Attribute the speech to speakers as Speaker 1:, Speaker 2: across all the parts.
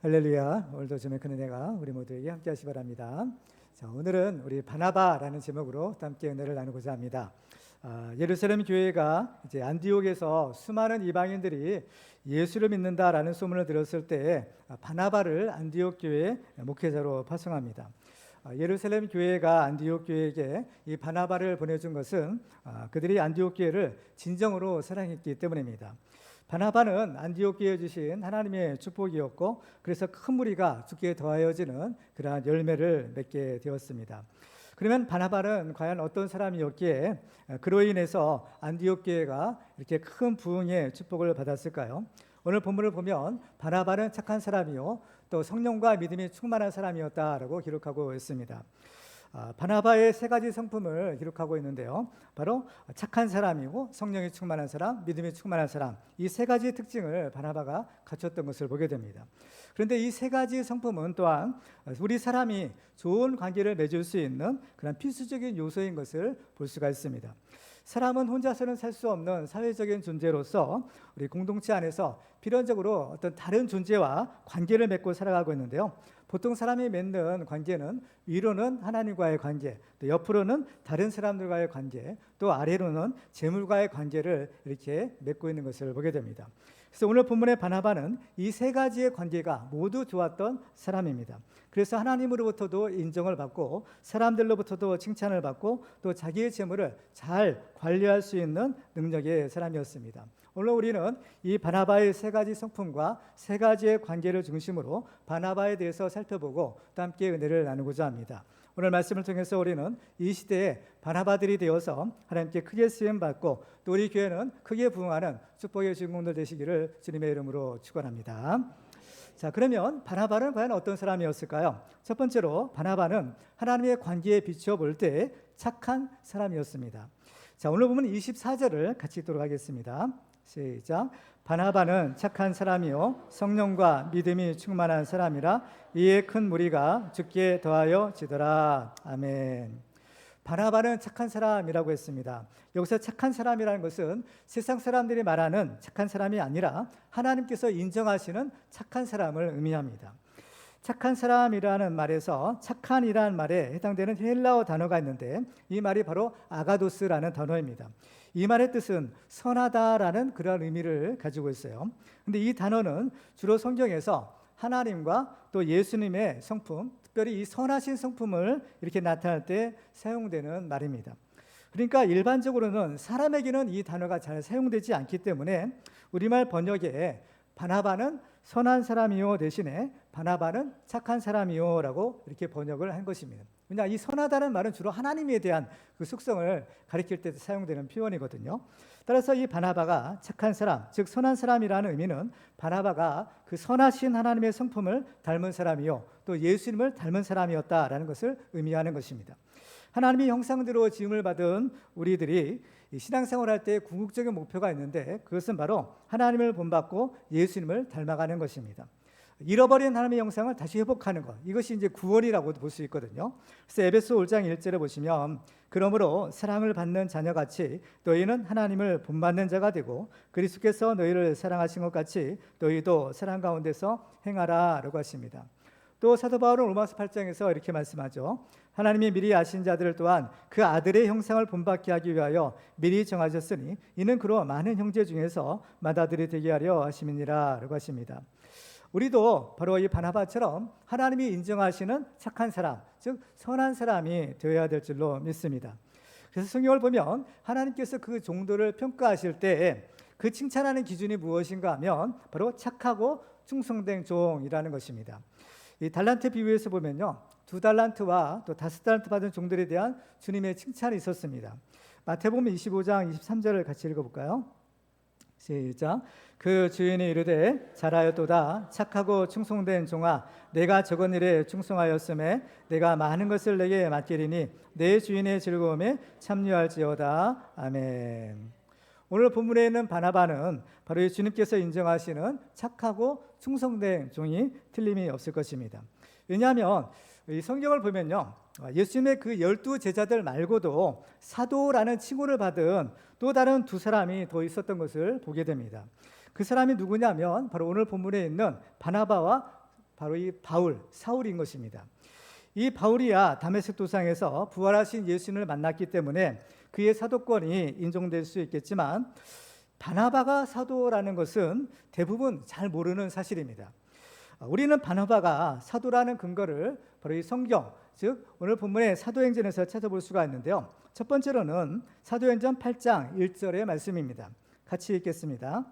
Speaker 1: 할렐루야. 오늘도 주님의 큰 은혜가 우리 모두에게 함께 하시 바랍니다. 자, 오늘은 우리 바나바라는 제목으로 함께 은혜를 나누고자 합니다. 예루살렘 교회가 이제 안디옥에서 수많은 이방인들이 예수를 믿는다라는 소문을 들었을 때 바나바를 안디옥 교회 목회자로 파송합니다. 예루살렘 교회가 안디옥 교회에게 이 바나바를 보내준 것은 그들이 안디옥 교회를 진정으로 사랑했기 때문입니다. 바나바는 안디옥 교회에 주신 하나님의 축복이었고, 그래서 큰 무리가 죽게 더하여지는 그러한 열매를 맺게 되었습니다. 그러면 바나바는 과연 어떤 사람이었기에 그로 인해서 안디옥 교회가 이렇게 큰 부흥의 축복을 받았을까요? 오늘 본문을 보면 바나바는 착한 사람이요 또 성령과 믿음이 충만한 사람이었다라고 기록하고 있습니다. 바나바의 세 가지 성품을 기록하고 있는데요, 바로 착한 사람이고 성령이 충만한 사람, 믿음이 충만한 사람, 이 세 가지 특징을 바나바가 갖췄던 것을 보게 됩니다. 그런데 이 세 가지 성품은 또한 우리 사람이 좋은 관계를 맺을 수 있는 그런 필수적인 요소인 것을 볼 수가 있습니다. 사람은 혼자서는 살 수 없는 사회적인 존재로서 우리 공동체 안에서 필연적으로 어떤 다른 존재와 관계를 맺고 살아가고 있는데요, 보통 사람이 맺는 관계는 위로는 하나님과의 관계, 또 옆으로는 다른 사람들과의 관계, 또 아래로는 재물과의 관계를 이렇게 맺고 있는 것을 보게 됩니다. 그래서 오늘 본문의 바나바는 이 세 가지의 관계가 모두 좋았던 사람입니다. 그래서 하나님으로부터도 인정을 받고 사람들로부터도 칭찬을 받고 또 자기의 재물을 잘 관리할 수 있는 능력의 사람이었습니다. 오늘 우리는 이 바나바의 세 가지 성품과 세 가지의 관계를 중심으로 바나바에 대해서 살펴보고 또 함께 은혜를 나누고자 합니다. 오늘 말씀을 통해서 우리는 이 시대에 바나바들이 되어서 하나님께 크게 쓰임받고 또 우리 교회는 크게 부흥하는 축복의 주인공들 되시기를 주님의 이름으로 축원합니다. 자, 그러면 바나바는 과연 어떤 사람이었을까요? 첫 번째로 바나바는 하나님의 관계에 비추어 볼 때 착한 사람이었습니다. 자, 오늘 보면 24절을 같이 읽도록 하겠습니다. 시작. 바나바는 착한 사람이요 성령과 믿음이 충만한 사람이라 이에 큰 무리가 죽게 더하여 지더라. 아멘. 바나바는 착한 사람이라고 했습니다. 여기서 착한 사람이라는 것은 세상 사람들이 말하는 착한 사람이 아니라 하나님께서 인정하시는 착한 사람을 의미합니다. 착한 사람이라는 말에서 착한이라는 말에 해당되는 헬라어 단어가 있는데 이 말이 바로 아가도스라는 단어입니다. 이 말의 뜻은 선하다라는 그런 의미를 가지고 있어요. 근데 이 단어는 주로 성경에서 하나님과 또 예수님의 성품, 특별히 이 선하신 성품을 이렇게 나타낼 때 사용되는 말입니다. 그러니까 일반적으로는 사람에게는 이 단어가 잘 사용되지 않기 때문에 우리말 번역에 바나바는 선한 사람이요 대신에 바나바는 착한 사람이요 라고 이렇게 번역을 한 것입니다. 왜냐, 이 선하다는 말은 주로 하나님에 대한 그 속성을 가리킬 때 사용되는 표현이거든요. 따라서 이 바나바가 착한 사람, 즉 선한 사람이라는 의미는 바나바가 그 선하신 하나님의 성품을 닮은 사람이요 또 예수님을 닮은 사람이었다라는 것을 의미하는 것입니다. 하나님의 형상대로 지음을 받은 우리들이 신앙생활할 때 궁극적인 목표가 있는데 그것은 바로 하나님을 본받고 예수님을 닮아가는 것입니다. 잃어버린 하나님의 형상을 다시 회복하는 것, 이것이 이제 구원이라고 볼 수 있거든요. 그래서 에베소 5장 1절에 보시면 그러므로 사랑을 받는 자녀같이 너희는 하나님을 본받는 자가 되고 그리스도께서 너희를 사랑하신 것 같이 너희도 사랑 가운데서 행하라 라고 하십니다. 또 사도 바울은 로마서 8장에서 이렇게 말씀하죠. 하나님이 미리 아신 자들을 또한 그 아들의 형상을 본받게 하기 위하여 미리 정하셨으니 이는 그로 많은 형제 중에서 맏아들이 되게 하려 하심이니라 라고 하십니다. 우리도 바로 이 바나바처럼 하나님이 인정하시는 착한 사람, 즉 선한 사람이 되어야 될 줄로 믿습니다. 그래서 성경을 보면 하나님께서 그 종들을 평가하실 때 그 칭찬하는 기준이 무엇인가 하면 바로 착하고 충성된 종이라는 것입니다. 이 달란트 비유에서 보면요, 2달란트와 또 5달란트 받은 종들에 대한 주님의 칭찬이 있었습니다. 마태복음 25장 23절을 같이 읽어볼까요? 시작. 그 주인이 이르되 잘하였도다 착하고 충성된 종아 내가 적은 일에 충성하였음에 내가 많은 것을 내게 맡기리니 내 주인의 즐거움에 참여할지어다. 아멘. 오늘 본문에 있는 바나바는 바로 주님께서 인정하시는 착하고 충성된 종이 틀림이 없을 것입니다. 왜냐하면 이 성경을 보면요, 예수님의 그 12 제자들 말고도 사도라는 칭호를 받은 또 다른 두 사람이 더 있었던 것을 보게 됩니다. 그 사람이 누구냐면 바로 오늘 본문에 있는 바나바와 바로 이 바울, 사울인 것입니다. 이 바울이야 다메섹 도상에서 부활하신 예수님을 만났기 때문에 그의 사도권이 인정될 수 있겠지만 바나바가 사도라는 것은 대부분 잘 모르는 사실입니다. 우리는 바나바가 사도라는 근거를 바로 이 성경, 즉 오늘 본문의 사도행전에서 찾아볼 수가 있는데요. 첫 번째로는 사도행전 8장 1절의 말씀입니다. 같이 읽겠습니다.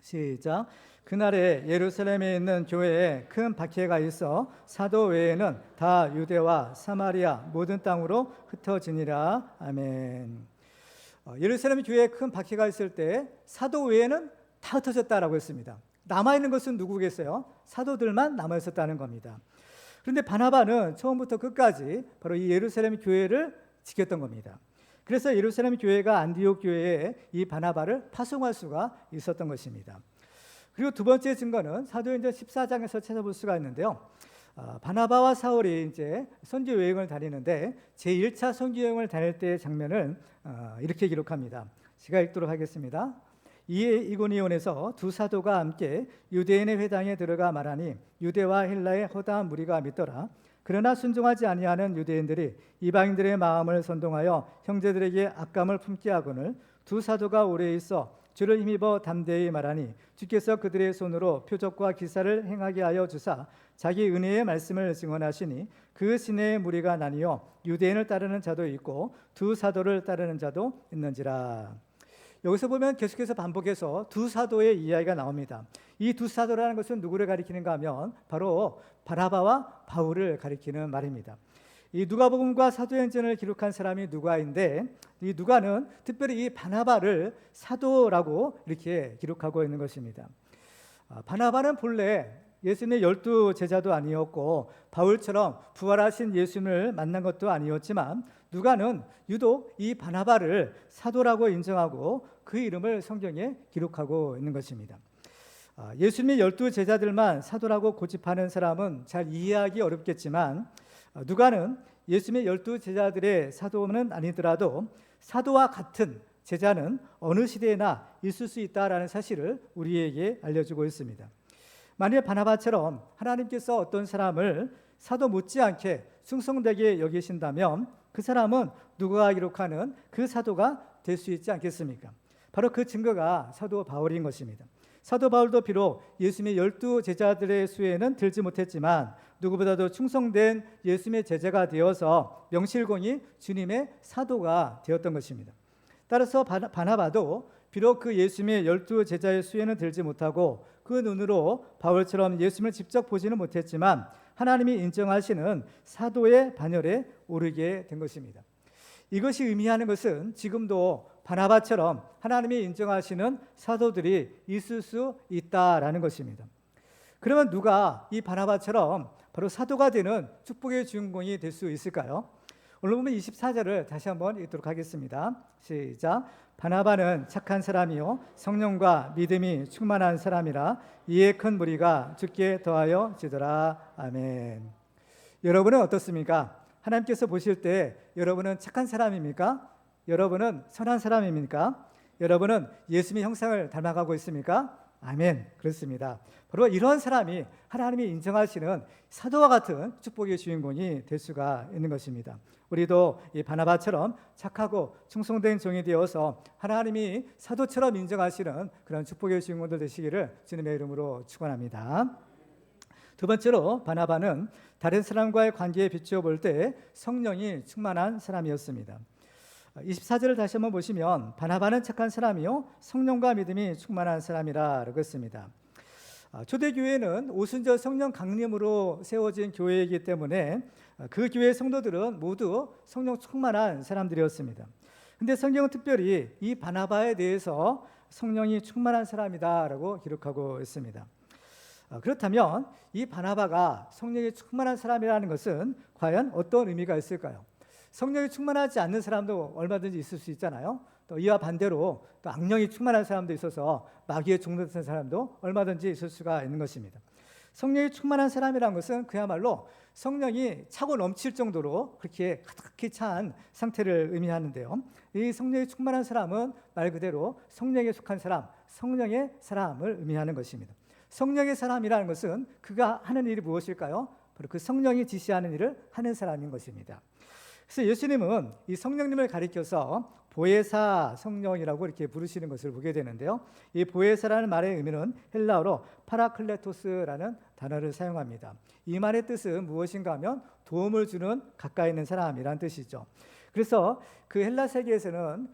Speaker 1: 시작. 그날에 예루살렘에 있는 교회에 큰 박해가 있어 사도 외에는 다 유대와 사마리아 모든 땅으로 흩어지니라. 아멘. 예루살렘 교회에 큰 박해가 있을 때 사도 외에는 다 흩어졌다라고 했습니다. 남아있는 것은 누구겠어요? 사도들만 남아있었다는 겁니다. 그런데 바나바는 처음부터 끝까지 바로 이 예루살렘 교회를 지켰던 겁니다. 그래서 예루살렘 교회가 안디옥 교회에 이 바나바를 파송할 수가 있었던 것입니다. 그리고 두 번째 증거는 사도행전 14장에서 찾아볼 수가 있는데요. 바나바와 사울이 이제 선교 여행을 다니는데 제1차 선교 여행을 다닐 때의 장면을 이렇게 기록합니다. 제가 읽도록 하겠습니다. 이에 이고니온에서 두 사도가 함께 유대인의 회당에 들어가 말하니 유대와 헬라의 허다한 무리가 믿더라. 그러나 순종하지 아니하는 유대인들이 이방인들의 마음을 선동하여 형제들에게 악감을 품게 하거늘 두 사도가 오래 있어 주를 힘입어 담대히 말하니 주께서 그들의 손으로 표적과 기사를 행하게 하여 주사 자기 은혜의 말씀을 증언하시니 그 시내의 무리가 나뉘어 유대인을 따르는 자도 있고 두 사도를 따르는 자도 있는지라. 여기서 보면 계속해서 반복해서 두 사도의 이야기가 나옵니다. 이 두 사도라는 것은 누구를 가리키는가 하면 바로 바나바와 바울을 가리키는 말입니다. 이 누가복음과 사도행전을 기록한 사람이 누가인데 이 누가는 특별히 이 바나바를 사도라고 이렇게 기록하고 있는 것입니다. 바나바는 본래 예수님의 12 제자도 아니었고 바울처럼 부활하신 예수님을 만난 것도 아니었지만 누가는 유독 이 바나바를 사도라고 인정하고 그 이름을 성경에 기록하고 있는 것입니다. 예수님의 12 제자들만 사도라고 고집하는 사람은 잘 이해하기 어렵겠지만 누가는 예수님의 12 제자들의 사도는 아니더라도 사도와 같은 제자는 어느 시대에나 있을 수 있다라는 사실을 우리에게 알려주고 있습니다. 만일 바나바처럼 하나님께서 어떤 사람을 사도 못지않게 충성되게 여기신다면 그 사람은 누가가 기록하는 그 사도가 될 수 있지 않겠습니까? 바로 그 증거가 사도 바울인 것입니다. 사도 바울도 비록 예수님의 12 제자들의 수에는 들지 못했지만 누구보다도 충성된 예수님의 제자가 되어서 명실공히 주님의 사도가 되었던 것입니다. 따라서 바나바도 비록 그 예수님의 12 제자의 수에는 들지 못하고 그 눈으로 바울처럼 예수님을 직접 보지는 못했지만 하나님이 인정하시는 사도의 반열에 오르게 된 것입니다. 이것이 의미하는 것은 지금도 바나바처럼 하나님이 인정하시는 사도들이 있을 수 있다라는 것입니다. 그러면 누가 이 바나바처럼 바로 사도가 되는 축복의 주인공이 될 수 있을까요? 오늘 보면 24절을 다시 한번 읽도록 하겠습니다. 시작. 바나바는 착한 사람이요 성령과 믿음이 충만한 사람이라 이에 큰 무리가 주께 더하여 지더라. 아멘. 여러분은 어떻습니까? 하나님께서 보실 때 여러분은 착한 사람입니까? 여러분은 선한 사람입니까? 여러분은 예수님의 형상을 닮아가고 있습니까? 아멘. 그렇습니다. 바로 이런 사람이 하나님이 인정하시는 사도와 같은 축복의 주인공이 될 수가 있는 것입니다. 우리도 이 바나바처럼 착하고 충성된 종이 되어서 하나님이 사도처럼 인정하시는 그런 축복의 주인공들 되시기를 주님의 이름으로 축원합니다. 두 번째로 바나바는 다른 사람과의 관계에 비추어 볼 때 성령이 충만한 사람이었습니다. 24절을 다시 한번 보시면 바나바는 착한 사람이요 성령과 믿음이 충만한 사람이라고 했습니다. 초대교회는 오순절 성령 강림으로 세워진 교회이기 때문에 그 교회의 성도들은 모두 성령 충만한 사람들이었습니다. 그런데 성경은 특별히 이 바나바에 대해서 성령이 충만한 사람이다라고 기록하고 있습니다. 그렇다면 이 바나바가 성령이 충만한 사람이라는 것은 과연 어떤 의미가 있을까요? 성령이 충만하지 않는 사람도 얼마든지 있을 수 있잖아요. 또 이와 반대로 또 악령이 충만한 사람도 있어서 마귀의 종노릇한 사람도 얼마든지 있을 수가 있는 것입니다. 성령이 충만한 사람이라는 것은 그야말로 성령이 차고 넘칠 정도로 그렇게 가득히 찬 상태를 의미하는데요. 이 성령이 충만한 사람은 말 그대로 성령에 속한 사람, 성령의 사람을 의미하는 것입니다. 성령의 사람이라는 것은 그가 하는 일이 무엇일까요? 바로 그 성령이 지시하는 일을 하는 사람인 것입니다. 그래서 예수님은 이 성령님을 가리켜서 보혜사 성령이라고 이렇게 부르시는 것을 보게 되는데요. 이 보혜사라는 말의 의미는 헬라어로 파라클레토스라는 단어를 사용합니다. 이 말의 뜻은 무엇인가 하면 도움을 주는 가까이 있는 사람이라는 뜻이죠. 그래서 그 헬라 세계에서는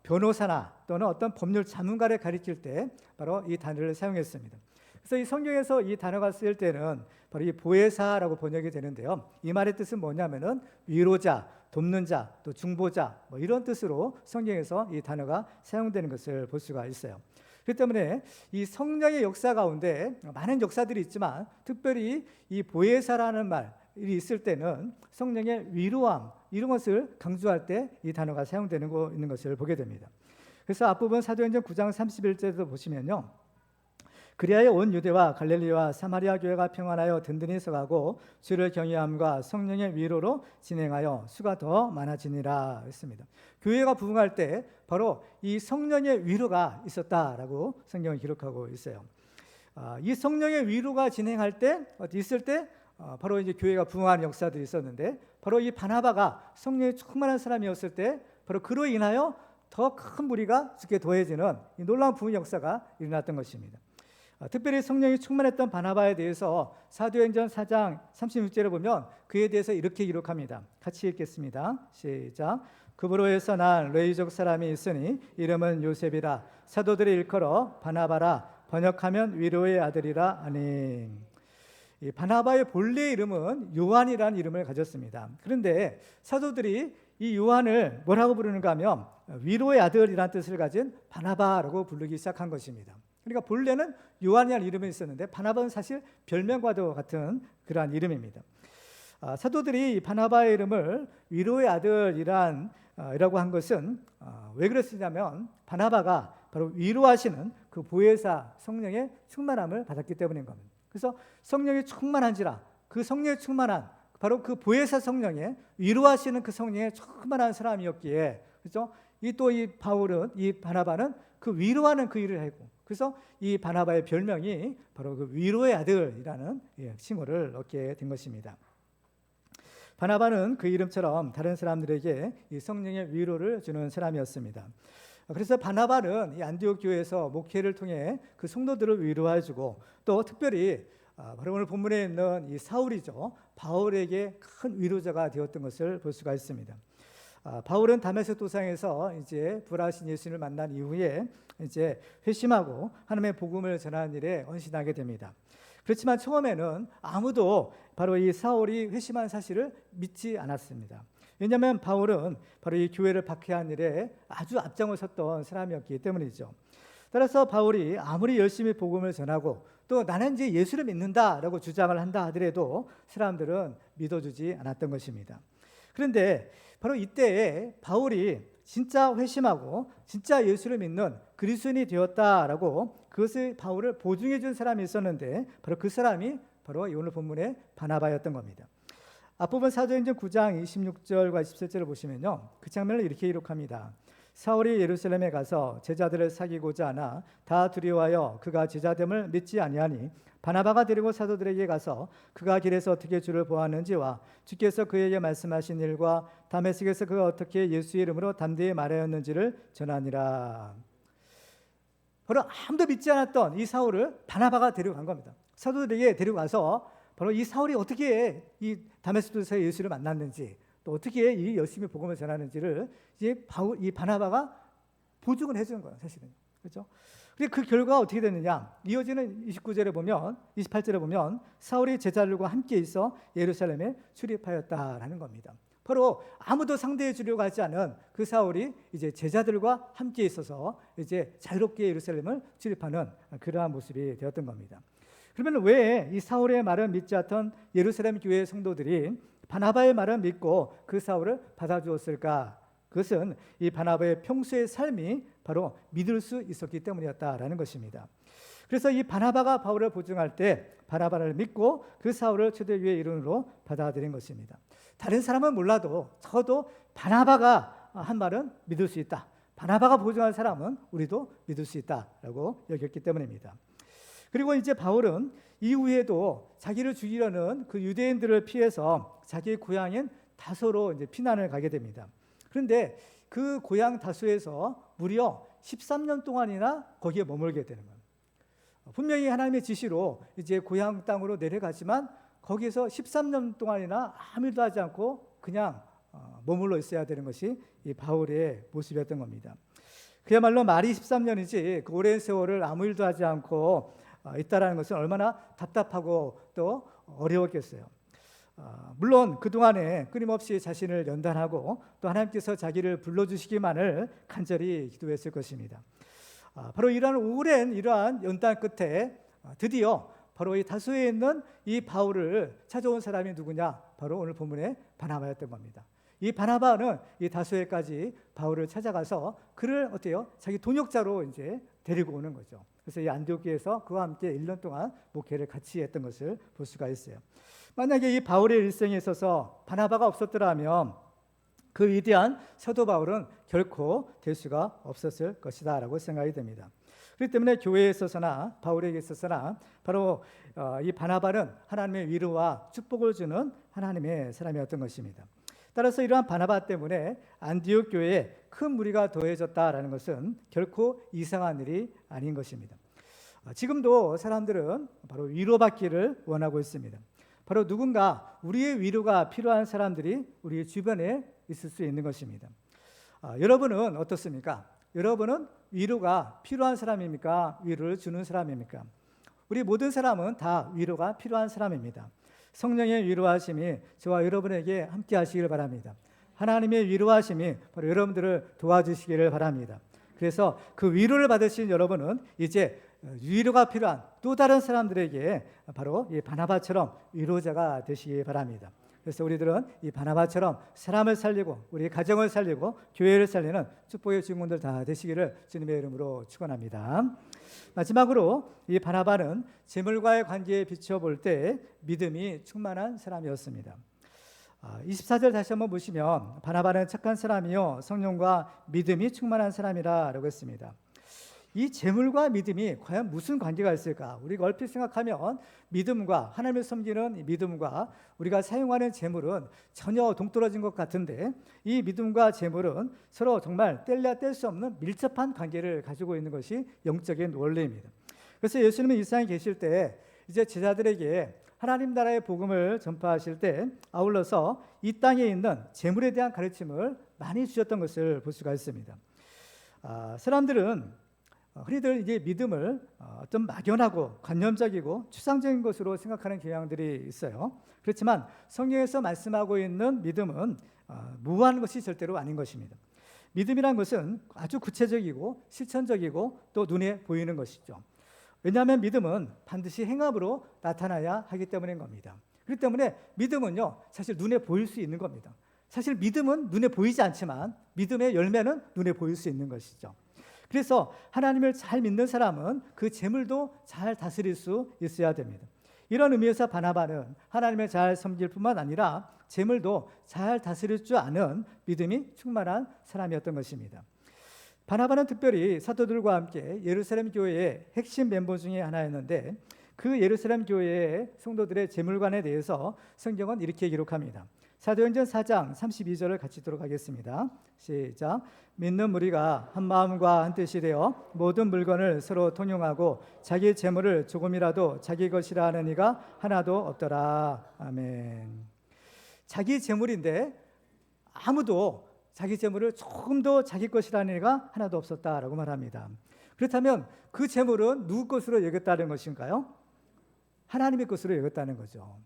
Speaker 1: 변호사나 또는 어떤 법률 자문가를 가리킬 때 바로 이 단어를 사용했습니다. 그래서 이 성경에서 이 단어가 쓰일 때는 바로 이 보혜사라고 번역이 되는데요. 이 말의 뜻은 뭐냐면은 위로자, 돕는 자, 또 중보자 뭐 이런 뜻으로 성경에서 이 단어가 사용되는 것을 볼 수가 있어요. 그렇기 때문에 이 성령의 역사 가운데 많은 역사들이 있지만 특별히 이 보혜사라는 말이 있을 때는 성령의 위로함 이런 것을 강조할 때 이 단어가 사용되는 거 있는 것을 보게 됩니다. 그래서 앞부분 사도행전 9장 31절도 보시면요. 그리하여 온 유대와 갈릴리와 사마리아 교회가 평안하여 든든히 서가고 주를 경외함과 성령의 위로로 진행하여 수가 더 많아지니라 했습니다. 교회가 부흥할 때 바로 이 성령의 위로가 있었다라고 성경을 기록하고 있어요. 이 성령의 위로가 진행할 때 있을 때 바로 이제 교회가 부흥하는 역사들이 있었는데 바로 이 바나바가 성령에 충만한 사람이었을 때 바로 그로 인하여 더 큰 무리가 죽게 더해지는 이 놀라운 부흥 역사가 일어났던 것입니다. 특별히 성령이 충만했던 바나바에 대해서 사도행전 4장 36절에 보면 그에 대해서 이렇게 기록합니다. 같이 읽겠습니다. 시작. 그브로에서 난 레위족 사람이 있으니 이름은 요셉이라 사도들이 일컬어 바나바라 번역하면 위로의 아들이라 하니. 이 바나바의 본래 이름은 요한이라는 이름을 가졌습니다. 그런데 사도들이 이 요한을 뭐라고 부르는가 하면 위로의 아들이라는 뜻을 가진 바나바라고 부르기 시작한 것입니다. 그러니까 본래는 요한이라는 이름이 있었는데 바나바는 사실 별명과도 같은 그러한 이름입니다. 사도들이 바나바의 이름을 위로의 아들이라고 한 것은 왜 그랬느냐면 바나바가 바로 위로하시는 그 보혜사 성령의 충만함을 받았기 때문인 겁니다. 그래서 성령이 충만한지라 그 성령이 충만한 바로 그 보혜사 성령의 위로하시는 그 성령의 충만한 사람이었기에 그렇죠? 이 바울은 이 바나바는 그 위로하는 그 일을 했고 그래서 이 바나바의 별명이 바로 그 위로의 아들이라는 칭호를 얻게 된 것입니다. 바나바는 그 이름처럼 다른 사람들에게 이 성령의 위로를 주는 사람이었습니다. 그래서 바나바는 이 안디옥 교회에서 목회를 통해 그 성도들을 위로해주고 또 특별히 바로 오늘 본문에 있는 이 사울이죠. 바울에게 큰 위로자가 되었던 것을 볼 수가 있습니다. 바울은 다메섹 도상에서 이제 부활하신 예수님을 만난 이후에 이제 회심하고 하나님의 복음을 전하는 일에 헌신하게 됩니다. 그렇지만 처음에는 아무도 바로 이 사울이 회심한 사실을 믿지 않았습니다. 왜냐하면 바울은 바로 이 교회를 박해한 일에 아주 앞장을 섰던 사람이었기 때문이죠. 따라서 바울이 아무리 열심히 복음을 전하고 또 나는 이제 예수를 믿는다라고 주장을 한다 하더라도 사람들은 믿어주지 않았던 것입니다. 그런데 바로 이때에 바울이 진짜 회심하고 진짜 예수를 믿는 그리스도인이 되었다라고 그것을 바울을 보증해 준 사람이 있었는데 바로 그 사람이 바로 오늘 본문의 바나바였던 겁니다. 앞부분 사도행전 9장 26절과 27절을 보시면요. 그 장면을 이렇게 기록합니다. 사울이 예루살렘에 가서 제자들을 사귀고자 하나 다 두려워하여 그가 제자됨을 믿지 아니하니 바나바가 데리고 사도들에게 가서 그가 길에서 어떻게 주를 보았는지와 주께서 그에게 말씀하신 일과 다메섹에서 그가 어떻게 예수의 이름으로 담대히 말하였는지를 전하니라. 바로 아무도 믿지 않았던 이 사울을 바나바가 데려간 겁니다. 사도들에게 데려가서 바로 이 사울이 어떻게 이 다메섹에서 예수를 만났는지 또 어떻게 이 열심히 복음을 전하는지를 이제 이 바나바가 보증을 해주는 거예요, 사실은. 그렇죠? 그 결과가 어떻게 됐느냐? 이어지는 29절에 보면, 28절에 보면 사울이 제자들과 함께 있어 예루살렘에 출입하였다라는 겁니다. 바로 아무도 상대해 주려고 하지 않은 그 사울이 이제 제자들과 함께 있어서 이제 자유롭게 예루살렘을 출입하는 그러한 모습이 되었던 겁니다. 그러면 왜 이 사울의 말을 믿지 않던 예루살렘 교회의 성도들이 바나바의 말을 믿고 그 사울을 받아주었을까? 그것은 이 바나바의 평소의 삶이 바로 믿을 수 있었기 때문이었다라는 것입니다. 그래서 이 바나바가 바울을 보증할 때 바나바를 믿고 그 사울을 초대교회 일원으로 받아들인 것입니다. 다른 사람은 몰라도 적어도 바나바가 한 말은 믿을 수 있다. 바나바가 보증한 사람은 우리도 믿을 수 있다라고 여겼기 때문입니다. 그리고 이제 바울은 이후에도 자기를 죽이려는 그 유대인들을 피해서 자기의 고향인 다소로 이제 피난을 가게 됩니다. 그런데 그 고향 다소에서 무려 13년 동안이나 거기에 머물게 되는 거예요. 분명히 하나님의 지시로 이제 고향 땅으로 내려가지만 거기에서 13년 동안이나 아무 일도 하지 않고 그냥 머물러 있어야 되는 것이 이 바울의 모습이었던 겁니다. 그야말로 말이 13년이지 그 오랜 세월을 아무 일도 하지 않고 있다라는 것은 얼마나 답답하고 또 어려웠겠어요. 물론 그동안에 끊임없이 자신을 연단하고 또 하나님께서 자기를 불러주시기만을 간절히 기도했을 것입니다. 바로 이러한 연단 끝에 드디어 바로 이 다소에 있는 이 바울을 찾아온 사람이 누구냐? 바로 오늘 본문의 바나바였던 겁니다. 이 바나바는 이 다소에까지 바울을 찾아가서 그를 어때요? 자기 동역자로 이제 데리고 오는 거죠. 그래서 이 안디옥에서 그와 함께 1년 동안 목회를 같이 했던 것을 볼 수가 있어요. 만약에 이 바울의 일생에 있어서 바나바가 없었더라면 그 위대한 사도 바울은 결코 될 수가 없었을 것이다 라고 생각이 됩니다. 그렇기 때문에 교회에 있어서나 바울에게 있어서나 바로 이 바나바는 하나님의 위로와 축복을 주는 하나님의 사람이었던 것입니다. 따라서 이러한 바나바 때문에 안디옥 교회에 큰 무리가 더해졌다라는 것은 결코 이상한 일이 아닌 것입니다. 지금도 사람들은 바로 위로받기를 원하고 있습니다. 바로 누군가 우리의 위로가 필요한 사람들이 우리 주변에 있을 수 있는 것입니다. 여러분은 어떻습니까? 여러분은 위로가 필요한 사람입니까? 위로를 주는 사람입니까? 우리 모든 사람은 다 위로가 필요한 사람입니다. 성령의 위로하심이 저와 여러분에게 함께 하시길 바랍니다. 하나님의 위로하심이 바로 여러분들을 도와주시기를 바랍니다. 그래서 그 위로를 받으신 여러분은 이제 위로가 필요한 또 다른 사람들에게 바로 이 바나바처럼 위로자가 되시기 바랍니다. 그래서 우리들은 이 바나바처럼 사람을 살리고 우리 가정을 살리고 교회를 살리는 축복의 주인공들 다 되시기를 주님의 이름으로 축원합니다. 마지막으로 이 바나바는 재물과의 관계에 비춰볼 때 믿음이 충만한 사람이었습니다. 24절 다시 한번 보시면 바나바는 착한 사람이요 성령과 믿음이 충만한 사람이라고 했습니다. 이 재물과 믿음이 과연 무슨 관계가 있을까? 우리가 얼핏 생각하면 믿음과 하나님을 섬기는 믿음과 우리가 사용하는 재물은 전혀 동떨어진 것 같은데 이 믿음과 재물은 서로 정말 뗄래야 뗄 수 없는 밀접한 관계를 가지고 있는 것이 영적인 원리입니다. 그래서 예수님은 이 세상에 계실 때 이제 제자들에게 하나님 나라의 복음을 전파하실 때 아울러서 이 땅에 있는 재물에 대한 가르침을 많이 주셨던 것을 볼 수가 있습니다. 사람들은 흔히들 이게 믿음을 좀 막연하고 관념적이고 추상적인 것으로 생각하는 경향들이 있어요. 그렇지만 성경에서 말씀하고 있는 믿음은 무한 것이 절대로 아닌 것입니다. 믿음이란 것은 아주 구체적이고 실천적이고 또 눈에 보이는 것이죠. 왜냐하면 믿음은 반드시 행함으로 나타나야 하기 때문인 겁니다. 그렇기 때문에 믿음은요 사실 눈에 보일 수 있는 겁니다. 사실 믿음은 눈에 보이지 않지만 믿음의 열매는 눈에 보일 수 있는 것이죠. 그래서 하나님을 잘 믿는 사람은 그 재물도 잘 다스릴 수 있어야 됩니다. 이런 의미에서 바나바는 하나님을 잘 섬길 뿐만 아니라 재물도 잘 다스릴 줄 아는 믿음이 충만한 사람이었던 것입니다. 바나바는 특별히 사도들과 함께 예루살렘 교회의 핵심 멤버 중에 하나였는데 그 예루살렘 교회의 성도들의 재물관에 대해서 성경은 이렇게 기록합니다. 사도행전 4장 32절을 같이 읽도록 하겠습니다. 시작. 믿는 무리가 한 마음과 한 뜻이 되어 모든 물건을 서로 통용하고 자기 재물을 조금이라도 자기 것이라 하는 이가 하나도 없더라. 아멘. 자기 재물인데 아무도 자기 재물을 조금도 자기 것이라는 이가 하나도 없었다라고 말합니다. 그렇다면 그 재물은 누구 것으로 여겼다는 것인가요? 하나님의 것으로 여겼다는 거죠.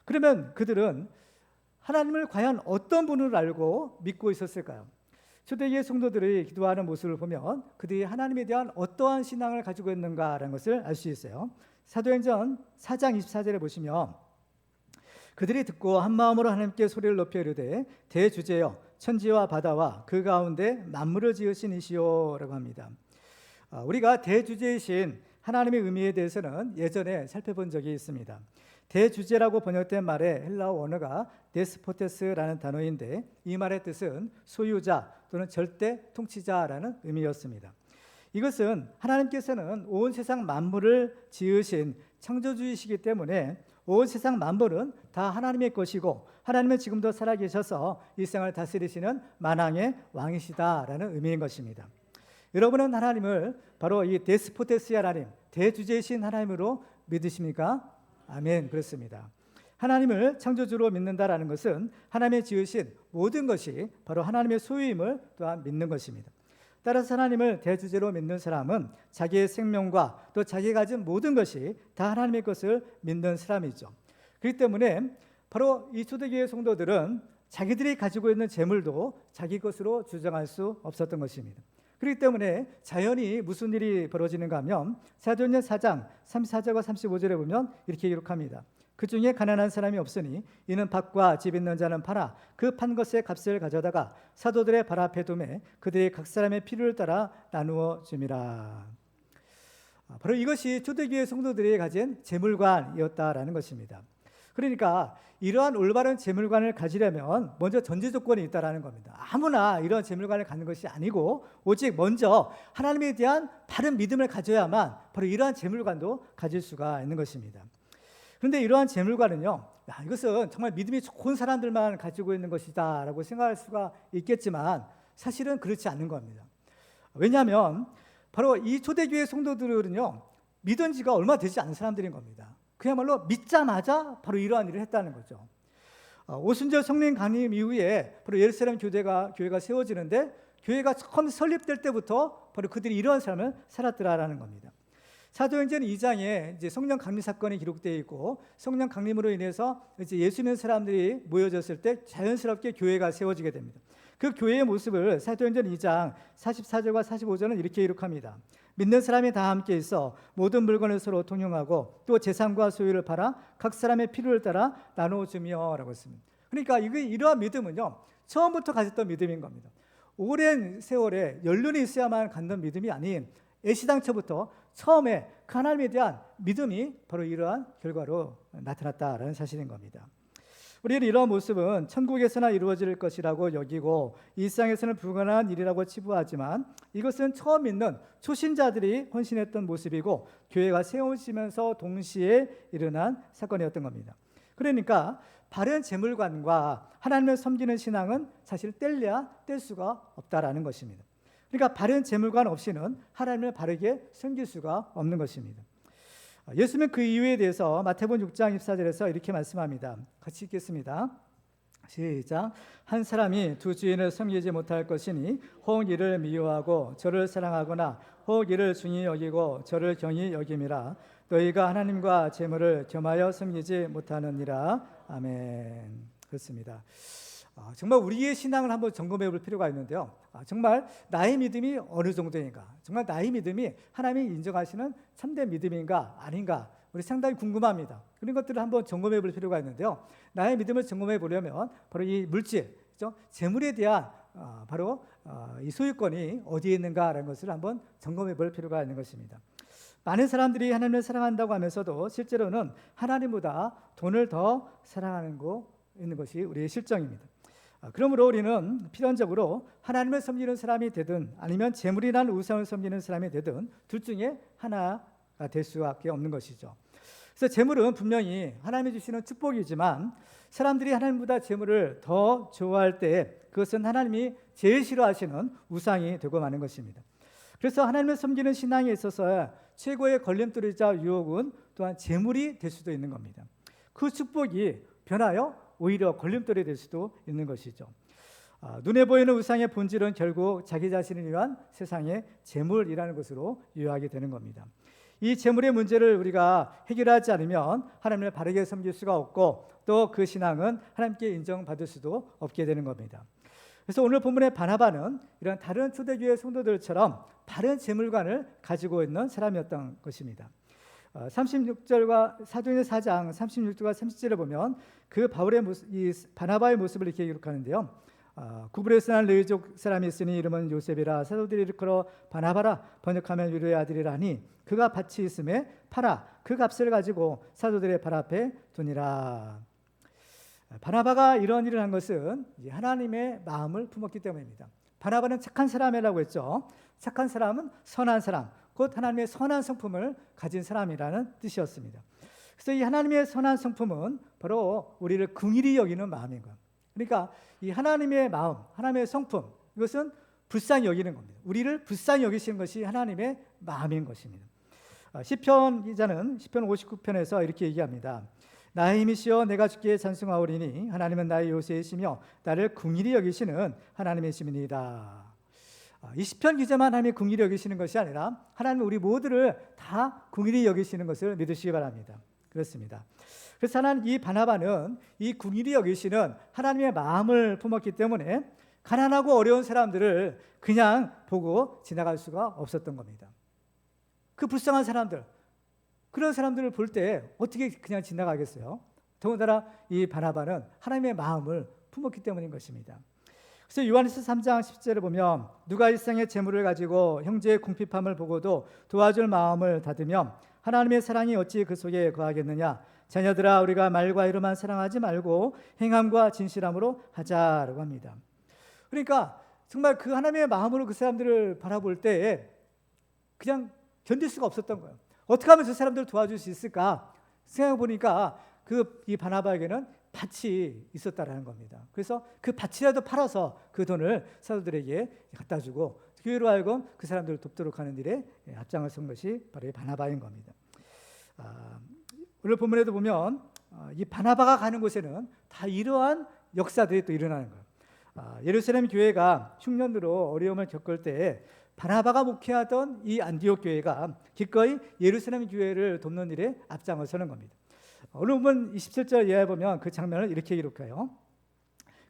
Speaker 1: 그러면 그들은 하나님을 과연 어떤 분으로 알고 믿고 있었을까요? 초대교회 성도들이 기도하는 모습을 보면 그들이 하나님에 대한 어떠한 신앙을 가지고 있는가라는 것을 알 수 있어요. 사도행전 4장 24절에 보시면 그들이 듣고 한 마음으로 하나님께 소리를 높여 이르되 대주제여 천지와 바다와 그 가운데 만물을 지으신 이시오라고 합니다. 우리가 대주제이신 하나님의 의미에 대해서는 예전에 살펴본 적이 있습니다. 대주제라고 번역된 말의 헬라어 원어가 데스포테스라는 단어인데 이 말의 뜻은 소유자 또는 절대 통치자라는 의미였습니다. 이것은 하나님께서는 온 세상 만물을 지으신 창조주이시기 때문에 온 세상 만물은 다 하나님의 것이고 하나님은 지금도 살아계셔서 이 세상을 다스리시는 만왕의 왕이시다라는 의미인 것입니다. 여러분은 하나님을 바로 이 데스포테스의 하나님, 대주제이신 하나님으로 믿으십니까? 아멘. 그렇습니다. 하나님을 창조주로 믿는다라는 것은 하나님의 지으신 모든 것이 바로 하나님의 소유임을 또한 믿는 것입니다. 따라서 하나님을 대주제로 믿는 사람은 자기의 생명과 또 자기가 가진 모든 것이 다 하나님의 것을 믿는 사람이죠. 그렇기 때문에 바로 이 초대교회 성도들은 자기들이 가지고 있는 재물도 자기 것으로 주장할 수 없었던 것입니다. 그렇기 때문에 자연히 무슨 일이 벌어지는가 하면 사도행전 4장 34절과 35절에 보면 이렇게 기록합니다. 그 중에 가난한 사람이 없으니 이는 밭과 집 있는 자는 팔아 그 판 것의 값을 가져다가 사도들의 발 앞에 두매 그들이 각 사람의 필요를 따라 나누어 줌이라. 바로 이것이 초대교회 성도들이 가진 재물관이었다라는 것입니다. 그러니까 이러한 올바른 재물관을 가지려면 먼저 전제 조건이 있다라는 겁니다. 아무나 이런 재물관을 갖는 것이 아니고 오직 먼저 하나님에 대한 바른 믿음을 가져야만 바로 이러한 재물관도 가질 수가 있는 것입니다. 그런데 이러한 재물관은요, 이것은 정말 믿음이 좋은 사람들만 가지고 있는 것이다 라고 생각할 수가 있겠지만 사실은 그렇지 않는 겁니다. 왜냐하면 바로 이 초대교회 성도들은요, 믿은 지가 얼마 되지 않은 사람들인 겁니다. 그야말로 믿자마자 바로 이러한 일을 했다는 거죠. 오순절 성령 강림 이후에 바로 예루살렘 교회가 세워지는데 교회가 처음 설립될 때부터 바로 그들이 이러한 삶을 살았더라라는 겁니다. 사도행전 2장에 이제 성령 강림 사건이 기록되어 있고 성령 강림으로 인해서 이제 예수 믿는 사람들이 모여졌을 때 자연스럽게 교회가 세워지게 됩니다. 그 교회의 모습을 사도행전 2장 44절과 45절은 이렇게 기록합니다. 믿는 사람이 다 함께 있어 모든 물건을 서로 통용하고 또 재산과 소유를 팔아 각 사람의 필요를 따라 나눠주며 라고 했습니다. 그러니까 이러한 믿음은요, 처음부터 가졌던 믿음인 겁니다. 오랜 세월에 연륜이 있어야만 갖는 믿음이 아닌 애시당초부터 처음에 그 하나님에 대한 믿음이 바로 이러한 결과로 나타났다라는 사실인 겁니다. 우리는 이러한 모습은 천국에서나 이루어질 것이라고 여기고 일상에서는 불가능한 일이라고 치부하지만 이것은 처음 믿는 초신자들이 헌신했던 모습이고 교회가 세워지면서 동시에 일어난 사건이었던 겁니다. 그러니까 바른 재물관과 하나님을 섬기는 신앙은 사실 뗄래야 뗄 수가 없다라는 것입니다. 그러니까 바른 재물관 없이는 하나님을 바르게 섬길 수가 없는 것입니다. 예수님은 그 이유에 대해서 마태복음 6장 24절에서 이렇게 말씀합니다. 같이 읽겠습니다. 시작. 한 사람이 두 주인을 섬기지 못할 것이니 혹 이를 미워하고 저를 사랑하거나 혹 이를 중히 여기고 저를 경히 여김이라. 너희가 하나님과 재물을 겸하여 섬기지 못하느니라. 아멘. 그렇습니다. 정말 우리의 신앙을 한번 점검해 볼 필요가 있는데요. 정말 나의 믿음이 어느 정도인가? 정말 나의 믿음이 하나님이 인정하시는 참된 믿음인가 아닌가? 우리 상당히 궁금합니다. 그런 것들을 한번 점검해 볼 필요가 있는데요. 나의 믿음을 점검해 보려면 바로 이 물질, 그렇죠? 재물에 대한 바로 이 소유권이 어디에 있는가라는 것을 한번 점검해 볼 필요가 있는 것입니다. 많은 사람들이 하나님을 사랑한다고 하면서도 실제로는 하나님보다 돈을 더 사랑하는 있는 것이 우리의 실정입니다. 그러므로 우리는 필연적으로 하나님을 섬기는 사람이 되든 아니면 재물이라는 우상을 섬기는 사람이 되든 둘 중에 하나가 될 수밖에 없는 것이죠. 그래서 재물은 분명히 하나님이 주시는 축복이지만 사람들이 하나님보다 재물을 더 좋아할 때 그것은 하나님이 제일 싫어하시는 우상이 되고 마는 것입니다. 그래서 하나님을 섬기는 신앙에 있어서 최고의 걸림돌이자 유혹은 또한 재물이 될 수도 있는 겁니다. 그 축복이 변하여 오히려 걸림돌이 될 수도 있는 것이죠. 눈에 보이는 우상의 본질은 결국 자기 자신을 위한 세상의 재물이라는 것으로 요약이 되는 겁니다. 이 재물의 문제를 우리가 해결하지 않으면 하나님을 바르게 섬길 수가 없고 또 그 신앙은 하나님께 인정받을 수도 없게 되는 겁니다. 그래서 오늘 본문의 바나바는 이런 다른 초대교회 성도들처럼 바른 재물관을 가지고 있는 사람이었던 것입니다. 36절과 사도행전 4장 36절과 30절을 보면 그 이 바나바의 모습을 이렇게 기록하는데요. 구브레스 난 레위족 사람이 있으니 이름은 요셉이라 사도들이 일컬어 바나바라 번역하면 유료의 아들이라 하니 그가 밭이 있음에 팔아 그 값을 가지고 사도들의 발 앞에 두니라. 바나바가 이런 일을 한 것은 하나님의 마음을 품었기 때문입니다. 바나바는 착한 사람이라고 했죠. 착한 사람은 선한 사람, 곧 하나님의 선한 성품을 가진 사람이라는 뜻이었습니다. 그래서 이 하나님의 선한 성품은 바로 우리를 긍휼히 여기는 마음인 거예요. 그러니까 이 하나님의 마음, 하나님의 성품, 이것은 불쌍히 여기는 겁니다. 우리를 불쌍히 여기시는 것이 하나님의 마음인 것입니다. 시편 기자는 시편 59편에서 이렇게 얘기합니다. 나의 힘이시여 내가 주께 찬송하오리니 하나님은 나의 요새이시며 나를 긍휼히 여기시는 하나님이시니이다. 이 시편 기자만 하나님이 긍휼히 여기시는 것이 아니라 하나님은 우리 모두를 다 긍휼히 여기시는 것을 믿으시기 바랍니다. 그렇습니다. 그래서 하나님 이 바나바는 이 긍휼히 여기시는 하나님의 마음을 품었기 때문에 가난하고 어려운 사람들을 그냥 보고 지나갈 수가 없었던 겁니다. 그 불쌍한 사람들, 그런 사람들을 볼 때 어떻게 그냥 지나가겠어요? 더군다나 이 바나바는 하나님의 마음을 품었기 때문인 것입니다. 그래서 요한일서 3장 10절을 보면 누가 일생의 재물을 가지고 형제의 궁핍함을 보고도 도와줄 마음을 닫으면 하나님의 사랑이 어찌 그 속에 거하겠느냐. 자녀들아 우리가 말과 이로만 사랑하지 말고 행함과 진실함으로 하자라고 합니다. 그러니까 정말 그 하나님의 마음으로 그 사람들을 바라볼 때 그냥 견딜 수가 없었던 거예요. 어떻게 하면 저 사람들을 도와줄 수 있을까 생각해 보니까 이 바나바에게는 밭이 있었다라는 겁니다. 그래서 그 밭이라도 팔아서 그 돈을 사도들에게 갖다 주고 교회로 하여금 그 사람들을 돕도록 하는 일에 앞장을 선 것이 바로 이 바나바인 겁니다. 오늘 본문에도 보면 이 바나바가 가는 곳에는 다 이러한 역사들이 또 일어나는 거예요. 예루살렘 교회가 흉년으로 어려움을 겪을 때 바나바가 목회하던 이 안디옥 교회가 기꺼이 예루살렘 교회를 돕는 일에 앞장을 서는 겁니다. 오늘 본문 27절 이하에 보면 그 장면을 이렇게 기록해요.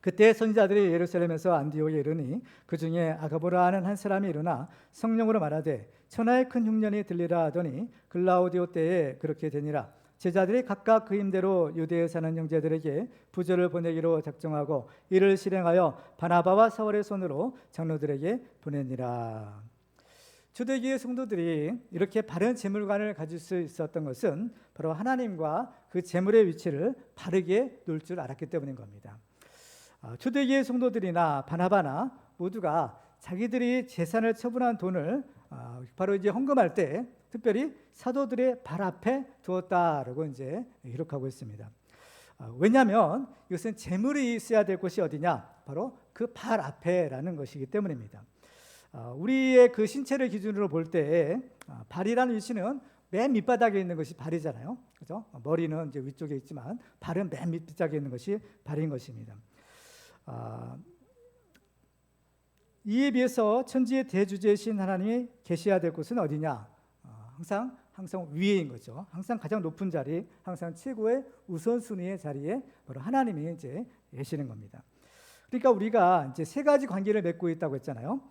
Speaker 1: 그때 선지자들이 예루살렘에서 안디옥에 이르니 그 중에 아가보라 하는 한 사람이 일어나 성령으로 말하되 천하의 큰 흉년이 들리라 하더니 글라우디오 때에 그렇게 되니라. 제자들이 각각 그 힘대로 유대에 사는 형제들에게 부조를 보내기로 작정하고 이를 실행하여 바나바와 사울의 손으로 장로들에게 보내니라. 초대교회 성도들이 이렇게 바른 재물관을 가질 수 있었던 것은 바로 하나님과 그 재물의 위치를 바르게 놓을 줄 알았기 때문인 겁니다. 초대교회 성도들이나 바나바나 모두가 자기들이 재산을 처분한 돈을 바로 이제 헌금할 때 특별히 사도들의 발 앞에 두었다라고 이제 기록하고 있습니다. 왜냐하면 이것은 재물이 있어야 될 곳이 어디냐? 바로 그 발 앞에라는 것이기 때문입니다. 우리의 그 신체를 기준으로 볼 때 발이라는 위치는 맨 밑바닥에 있는 것이 발이잖아요. 그죠? 머리는 이제 위쪽에 있지만 발은 맨 밑바닥에 있는 것이 발인 것입니다. 이에 비해서 천지의 대주제이신 하나님이 계셔야 될 곳은 어디냐? 항상 위에인 거죠. 항상 가장 높은 자리, 항상 최고의 우선순위의 자리에 바로 하나님이 이제 계시는 겁니다. 그러니까 우리가 이제 세 가지 관계를 맺고 있다고 했잖아요.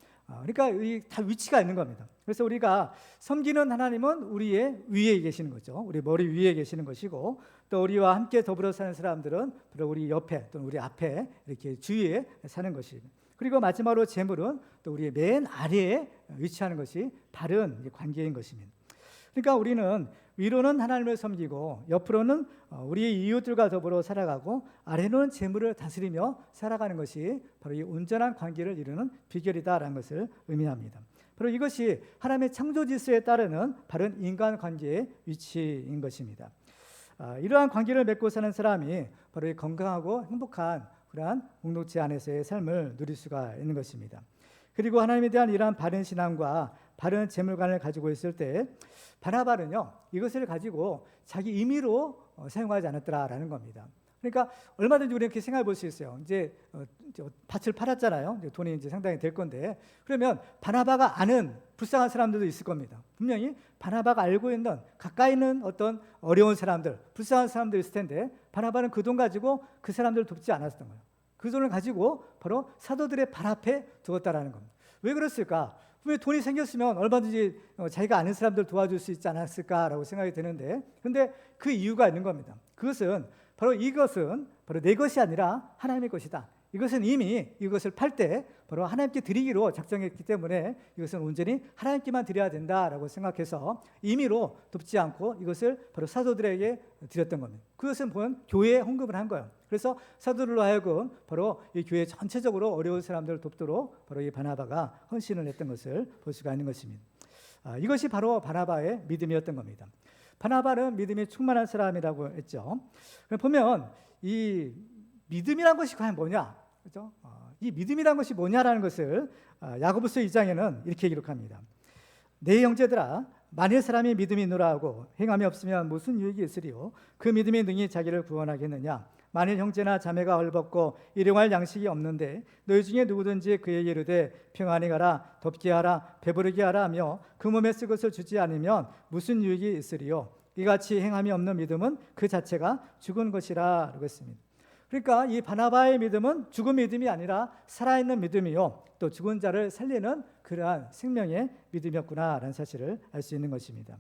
Speaker 1: 그러니까 다 위치가 있는 겁니다. 그래서 우리가 섬기는 하나님은 우리의 위에 계시는 거죠. 우리 머리 위에 계시는 것이고 또 우리와 함께 더불어 사는 사람들은 바로 우리 옆에 또는 우리 앞에 이렇게 주위에 사는 것입니다. 그리고 마지막으로 재물은 또 우리의 맨 아래에 위치하는 것이 바른 관계인 것입니다. 그러니까 우리는 위로는 하나님을 섬기고 옆으로는 우리의 이웃들과 더불어 살아가고 아래로는 재물을 다스리며 살아가는 것이 바로 이 온전한 관계를 이루는 비결이다라는 것을 의미합니다. 바로 이것이 하나님의 창조 질서에 따르는 바른 인간관계의 위치인 것입니다. 이러한 관계를 맺고 사는 사람이 바로 이 건강하고 행복한 그러한 공동체 안에서의 삶을 누릴 수가 있는 것입니다. 그리고 하나님에 대한 이러한 바른 신앙과 바른 재물관을 가지고 있을 때 바나바는요 이것을 가지고 자기 임의로 사용하지 않았더라라는 겁니다. 그러니까 얼마든지 우리는 이렇게 생각해 볼 수 있어요. 이제 밭을 팔았잖아요. 이제 돈이 이제 상당히 될 건데 그러면 바나바가 아는 불쌍한 사람들도 있을 겁니다. 분명히 바나바가 알고 있는 가까이 있는 어떤 어려운 사람들, 불쌍한 사람들 있을 텐데 바나바는 그 돈 가지고 그 사람들을 돕지 않았던 거예요. 그 돈을 가지고 바로 사도들의 발 앞에 두었다라는 겁니다. 왜 그랬을까? 왜 돈이 생겼으면 얼마든지 자기가 아는 사람들 도와줄 수 있지 않았을까라고 생각이 드는데 그런데 그 이유가 있는 겁니다. 이것은 바로 내 것이 아니라 하나님의 것이다. 이것은 이미 이것을 팔 때 바로 하나님께 드리기로 작정했기 때문에 이것은 온전히 하나님께만 드려야 된다라고 생각해서 임의로 돕지 않고 이것을 바로 사도들에게 드렸던 겁니다. 그것은 보면 교회에 헌금을 한 거예요. 그래서 사도들로 하여금 바로 이 교회 전체적으로 어려운 사람들을 돕도록 바로 이 바나바가 헌신을 했던 것을 볼 수가 있는 것입니다. 이것이 바로 바나바의 믿음이었던 겁니다. 바나바는 믿음이 충만한 사람이라고 했죠. 보면 이 믿음이란 것이 과연 뭐냐, 그렇죠? 이 믿음이란 것이 뭐냐라는 것을 야고보서 2장에는 이렇게 기록합니다. 내 형제들아, 만일 사람이 믿음이 있노라 하고 행함이 없으면 무슨 유익이 있으리요? 그 믿음이 능히 자기를 구원하겠느냐? 만일 형제나 자매가 헐벗고 일용할 양식이 없는데 너희 중에 누구든지 그에게 이르되 평안히 가라, 덥게 하라, 배부르게 하라 하며 그 몸에 쓸 것을 주지 않으면 무슨 유익이 있으리요? 이같이 행함이 없는 믿음은 그 자체가 죽은 것이라 라고 했습니다. 그러니까 이 바나바의 믿음은 죽은 믿음이 아니라 살아있는 믿음이요, 또 죽은 자를 살리는 그러한 생명의 믿음이었구나라는 사실을 알 수 있는 것입니다.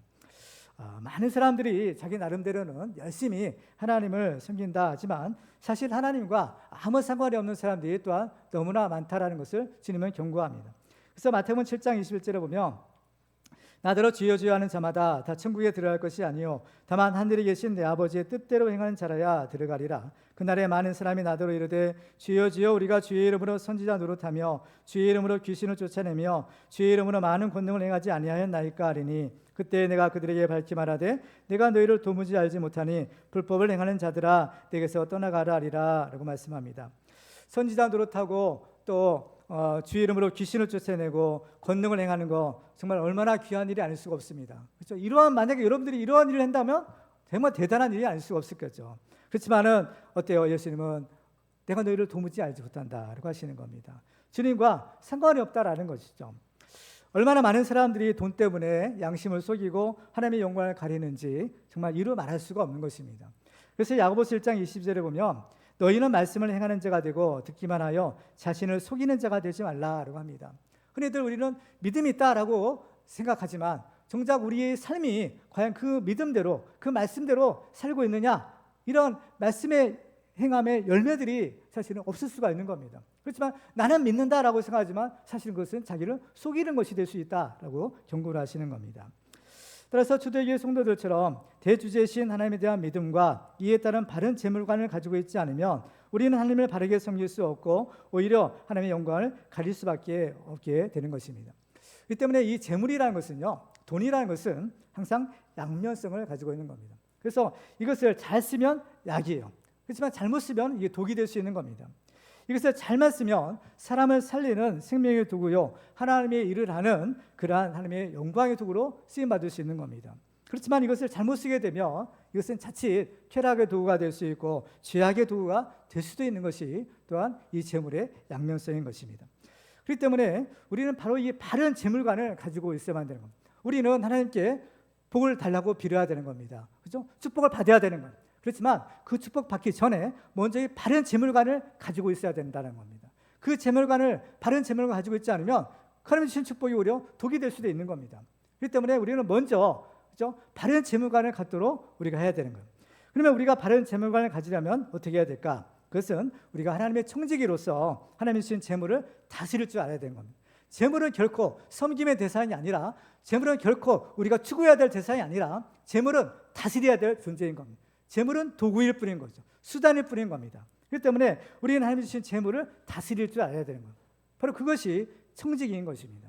Speaker 1: 많은 사람들이 자기 나름대로는 열심히 하나님을 섬긴다 하지만 사실 하나님과 아무 상관이 없는 사람들이 또한 너무나 많다라는 것을 주님은 경고합니다. 그래서 마태복음 7장 21절에 보면 나더러 주여 주여 하는 자마다 다 천국에 들어갈 것이 아니요 다만 하늘에 계신 내 아버지의 뜻대로 행하는 자라야 들어가리라. 그날에 많은 사람이 나더러 이르되 주여 주여 우리가 주의 이름으로 선지자 노릇하며 주의 이름으로 귀신을 쫓아내며 주의 이름으로 많은 권능을 행하지 아니하였나이까 하리니 그때 내가 그들에게 밝히 말하되 내가 너희를 도무지 알지 못하니 불법을 행하는 자들아 내게서 떠나가라 하리라 라고 말씀합니다. 선지자 노릇하고 또 주의 이름으로 귀신을 쫓아내고 권능을 행하는 거 정말 얼마나 귀한 일이 아닐 수가 없습니다. 그렇죠? 만약에 여러분들이 이러한 일을 한다면 정말 대단한 일이 아닐 수가 없을 거죠. 그렇지만은 어때요? 예수님은 내가 너희를 도무지 알지 못한다라고 하시는 겁니다. 주님과 상관이 없다라는 것이죠. 얼마나 많은 사람들이 돈 때문에 양심을 속이고 하나님의 영광을 가리는지 정말 이루 말할 수가 없는 것입니다. 그래서 야고보서 1장 20절에 보면 너희는 말씀을 행하는 자가 되고 듣기만 하여 자신을 속이는 자가 되지 말라라고 합니다. 흔히들 우리는 믿음이 있다라고 생각하지만 정작 우리의 삶이 과연 그 믿음대로 그 말씀대로 살고 있느냐, 이런 말씀의 행함의 열매들이 사실은 없을 수가 있는 겁니다. 그렇지만 나는 믿는다라고 생각하지만 사실은 그것은 자기를 속이는 것이 될 수 있다라고 경고를 하시는 겁니다. 따라서 초대교회 성도들처럼 대주제신 하나님에 대한 믿음과 이에 따른 바른 재물관을 가지고 있지 않으면 우리는 하나님을 바르게 섬길 수 없고 오히려 하나님의 영광을 가릴 수밖에 없게 되는 것입니다. 이 때문에 이 재물이라는 것은요, 돈이라는 것은 항상 양면성을 가지고 있는 겁니다. 그래서 이것을 잘 쓰면 약이에요. 그렇지만 잘못 쓰면 이게 독이 될 수 있는 겁니다. 이것을 잘만 쓰면 사람을 살리는 생명의 도구요, 하나님의 일을 하는 그러한 하나님의 영광의 도구로 쓰임받을 수 있는 겁니다. 그렇지만 이것을 잘못 쓰게 되면 이것은 자칫 쾌락의 도구가 될 수 있고 죄악의 도구가 될 수도 있는 것이 또한 이 재물의 양면성인 것입니다. 그렇기 때문에 우리는 바로 이 바른 재물관을 가지고 있어야만 되는 겁니다. 우리는 하나님께 복을 달라고 빌어야 되는 겁니다. 그렇죠? 축복을 받아야 되는 거예요. 그렇지만 그 축복 받기 전에 먼저 이 바른 재물관을 가지고 있어야 된다는 겁니다. 그 바른 재물관을 가지고 있지 않으면 하나님 주신 축복이 오히려 독이 될 수도 있는 겁니다. 그렇기 때문에 우리는 먼저, 그렇죠? 바른 재물관을 갖도록 우리가 해야 되는 거예요. 그러면 우리가 바른 재물관을 가지려면 어떻게 해야 될까? 그것은 우리가 하나님의 청지기로서 하나님이 주신 재물을 다스릴 줄 알아야 되는 겁니다. 재물은 결코 섬김의 대상이 아니라, 재물은 결코 우리가 추구해야 될 대상이 아니라 재물은 다스려야 될 존재인 겁니다. 재물은 도구일 뿐인 거죠. 수단일 뿐인 겁니다. 그렇기 때문에 우리는 하나님이 주신 재물을 다스릴 줄 알아야 되는 겁니다. 바로 그것이 청지기인 것입니다.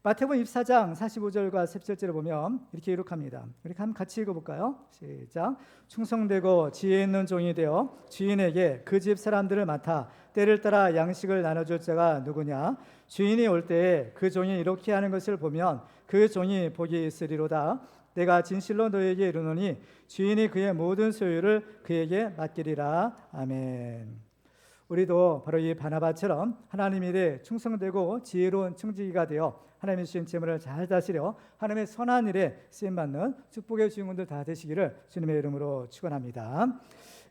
Speaker 1: 마태복음 24장 45절과 17절을 보면 이렇게 기록합니다. 우리 한번 같이 읽어볼까요? 시작. 충성되고 지혜 있는 종이 되어 주인에게 그 집 사람들을 맡아 때를 따라 양식을 나눠줄 자가 누구냐? 주인이 올 때에 그 종이 이렇게 하는 것을 보면 그 종이 복이 있으리로다. 내가 진실로 너에게 이르노니 주인이 그의 모든 소유를 그에게 맡기리라. 아멘. 우리도 바로 이 바나바처럼 하나님 일에 충성되고 지혜로운 청지기가 되어 하나님의 주신 재물을 잘 다스려 하나님의 선한 일에 쓰임받는 축복의 주인공들 다 되시기를 주님의 이름으로 축원합니다.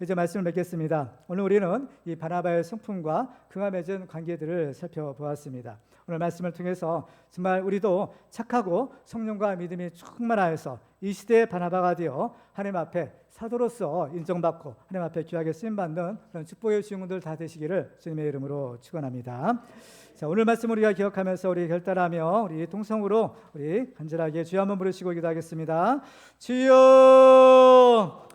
Speaker 1: 이제 말씀을 맺겠습니다. 오늘 우리는 이 바나바의 성품과 그가 맺은 관계들을 살펴보았습니다. 오늘 말씀을 통해서 정말 우리도 착하고 성령과 믿음이 충만하여서 이 시대의 바나바가 되어 하나님 앞에 사도로서 인정받고 하나님 앞에 귀하게 쓰임받는 그런 축복의 주인공들 다 되시기를 주님의 이름으로 축원합니다. 자, 오늘 말씀 우리가 기억하면서 우리 결단하며 우리 통성으로 우리 간절하게 주여 한번 부르시고 기도하겠습니다. 주여